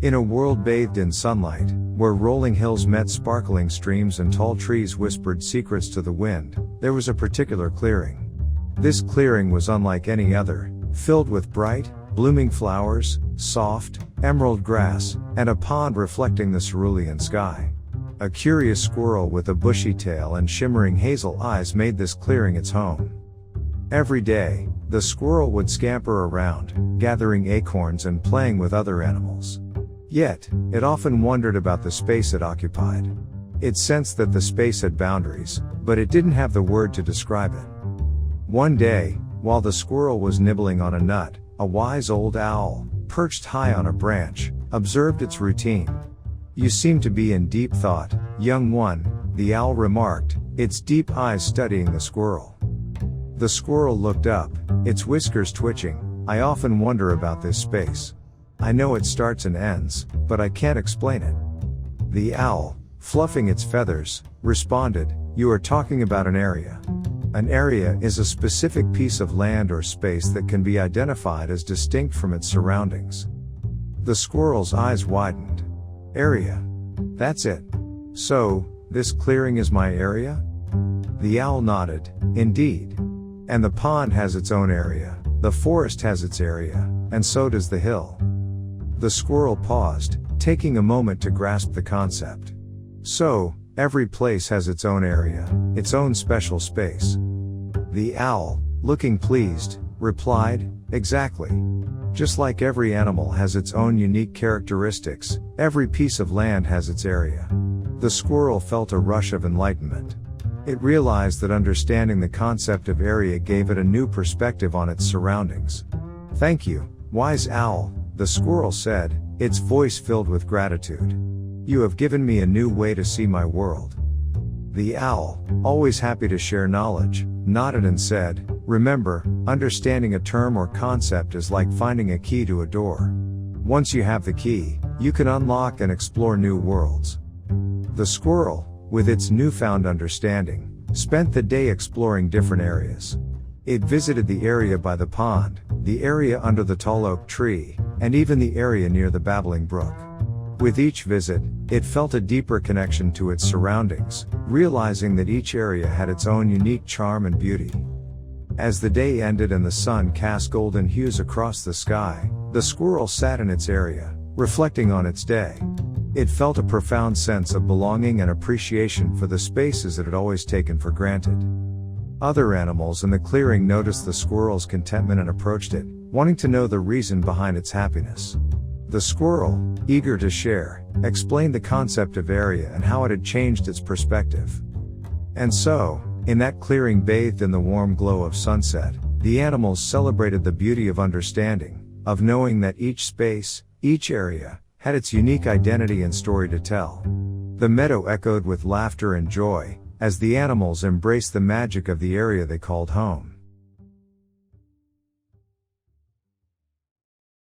In a world bathed in sunlight, where rolling hills met sparkling streams and tall trees whispered secrets to the wind, there was a particular clearing. This clearing was unlike any other, filled with bright, blooming flowers, soft, emerald grass, and a pond reflecting the cerulean sky. A curious squirrel with a bushy tail and shimmering hazel eyes made this clearing its home. Every day, the squirrel would scamper around, gathering acorns and playing with other animals. Yet, it often wondered about the space it occupied. It sensed that the space had boundaries, but it didn't have the word to describe it. One day, while the squirrel was nibbling on a nut, a wise old owl, perched high on a branch, observed its routine. "You seem to be in deep thought, young one," the owl remarked, its deep eyes studying the squirrel. The squirrel looked up, its whiskers twitching. "I often wonder about this space. I know it starts and ends, but I can't explain it." The owl, fluffing its feathers, responded, "You are talking about an area. An area is a specific piece of land or space that can be identified as distinct from its surroundings." The squirrel's eyes widened. "Area. That's it. So, this clearing is my area?" The owl nodded, "Indeed. And the pond has its own area, the forest has its area, and so does the hill." The squirrel paused, taking a moment to grasp the concept. "So, every place has its own area, its own special space." The owl, looking pleased, replied, "Exactly. Just like every animal has its own unique characteristics, every piece of land has its area." The squirrel felt a rush of enlightenment. It realized that understanding the concept of area gave it a new perspective on its surroundings. "Thank you, wise owl," the squirrel said, its voice filled with gratitude. "You have given me a new way to see my world." The owl, always happy to share knowledge, nodded and said, "Remember, understanding a term or concept is like finding a key to a door. Once you have the key, you can unlock and explore new worlds." The squirrel, with its newfound understanding, spent the day exploring different areas. It visited the area by the pond, the area under the tall oak tree, and even the area near the babbling brook. With each visit, it felt a deeper connection to its surroundings, realizing that each area had its own unique charm and beauty. As the day ended and the sun cast golden hues across the sky, the squirrel sat in its area, reflecting on its day. It felt a profound sense of belonging and appreciation for the spaces it had always taken for granted. Other animals in the clearing noticed the squirrel's contentment and approached it, wanting to know the reason behind its happiness. The squirrel, eager to share, explained the concept of area and how it had changed its perspective. And so, in that clearing bathed in the warm glow of sunset, the animals celebrated the beauty of understanding, of knowing that each space, each area, had its unique identity and story to tell. The meadow echoed with laughter and joy, as the animals embraced the magic of the area they called home.